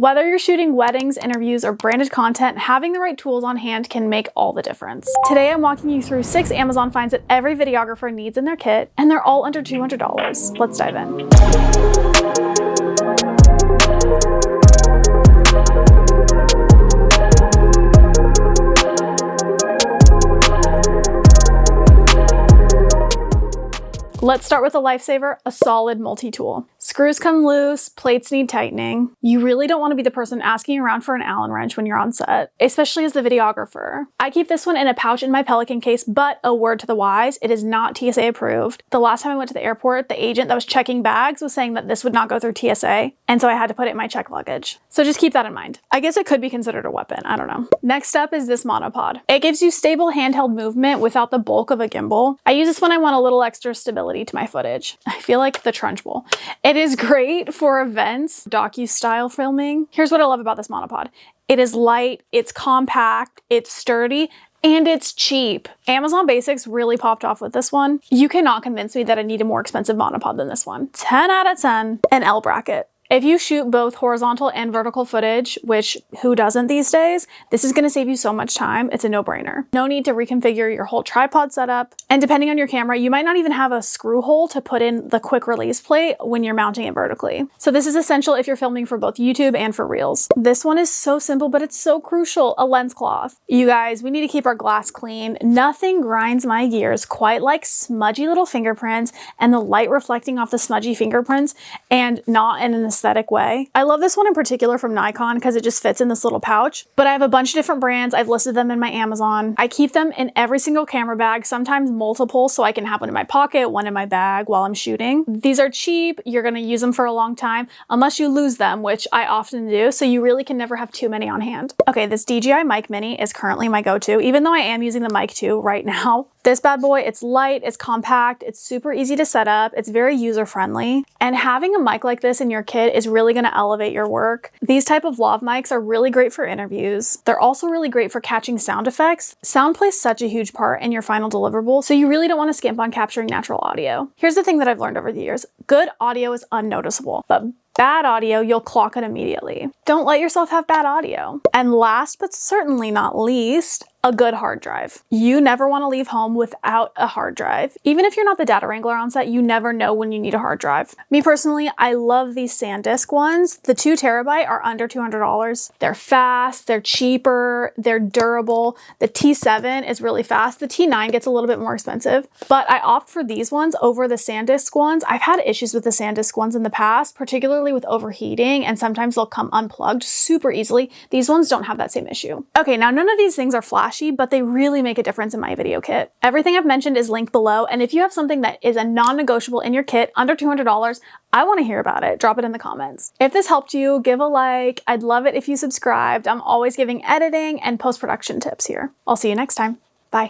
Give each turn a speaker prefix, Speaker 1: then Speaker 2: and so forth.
Speaker 1: Whether you're shooting weddings, interviews, or branded content, having the right tools on hand can make all the difference. Today, I'm walking you through 6 Amazon finds that every videographer needs in their kit, and they're all under $200. Let's dive in. Let's start with a lifesaver, a solid multi-tool. Screws come loose, plates need tightening. You really don't want to be the person asking around for an Allen wrench when you're on set, especially as the videographer. I keep this one in a pouch in my Pelican case, but a word to the wise, it is not TSA approved. The last time I went to the airport, the agent that was checking bags was saying that this would not go through TSA, and so I had to put it in my checked luggage. So just keep that in mind. I guess it could be considered a weapon, I don't know. Next up is this monopod. It gives you stable handheld movement without the bulk of a gimbal. I use this when I want a little extra stability to my footage. I feel like the Trunch Bowl. It is great for events, docu-style filming. Here's what I love about this monopod. It is light, it's compact, it's sturdy, and it's cheap. Amazon Basics really popped off with this one. You cannot convince me that I need a more expensive monopod than this one. 10 out of 10. An L bracket. If you shoot both horizontal and vertical footage, which who doesn't these days, this is gonna save you so much time. It's a no-brainer. No need to reconfigure your whole tripod setup. And depending on your camera, you might not even have a screw hole to put in the quick release plate when you're mounting it vertically. So this is essential if you're filming for both YouTube and for Reels. This one is so simple, but it's so crucial, a lens cloth. You guys, we need to keep our glass clean. Nothing grinds my gears quite like smudgy little fingerprints and the light reflecting off the smudgy fingerprints and not in an aesthetic way. I love this one in particular from Nikon because it just fits in this little pouch, but I have a bunch of different brands. I've listed them in my Amazon. I keep them in every single camera bag, sometimes multiple, so I can have one in my pocket, one in my bag while I'm shooting. These are cheap. You're gonna use them for a long time unless you lose them, which I often do, so you really can never have too many on hand. Okay, this DJI Mic Mini is currently my go-to, even though I am using the Mic 2 right now. This bad boy, it's light, it's compact, it's super easy to set up, it's very user-friendly, and having a mic like this in your kit is really gonna elevate your work. These type of lav mics are really great for interviews. They're also really great for catching sound effects. Sound plays such a huge part in your final deliverable, so you really don't wanna skimp on capturing natural audio. Here's the thing that I've learned over the years. Good audio is unnoticeable, but bad audio, you'll clock it immediately. Don't let yourself have bad audio. And last but certainly not least, a good hard drive. You never want to leave home without a hard drive. Even if you're not the data wrangler on set, you never know when you need a hard drive. Me personally, I love these SanDisk ones. The 2 terabyte are under $200. They're fast, they're cheaper, they're durable. The T7 is really fast. The T9 gets a little bit more expensive, but I opt for these ones over the SanDisk ones. I've had issues with the SanDisk ones in the past, particularly with overheating, and sometimes they'll come unplugged super easily. These ones don't have that same issue. Okay, now none of these things are flashy, but they really make a difference in my video kit. Everything I've mentioned is linked below, and if you have something that is a non-negotiable in your kit under $200, I want to hear about it. Drop it in the comments. If this helped you, give a like. I'd love it if you subscribed. I'm always giving editing and post-production tips here. I'll see you next time. Bye.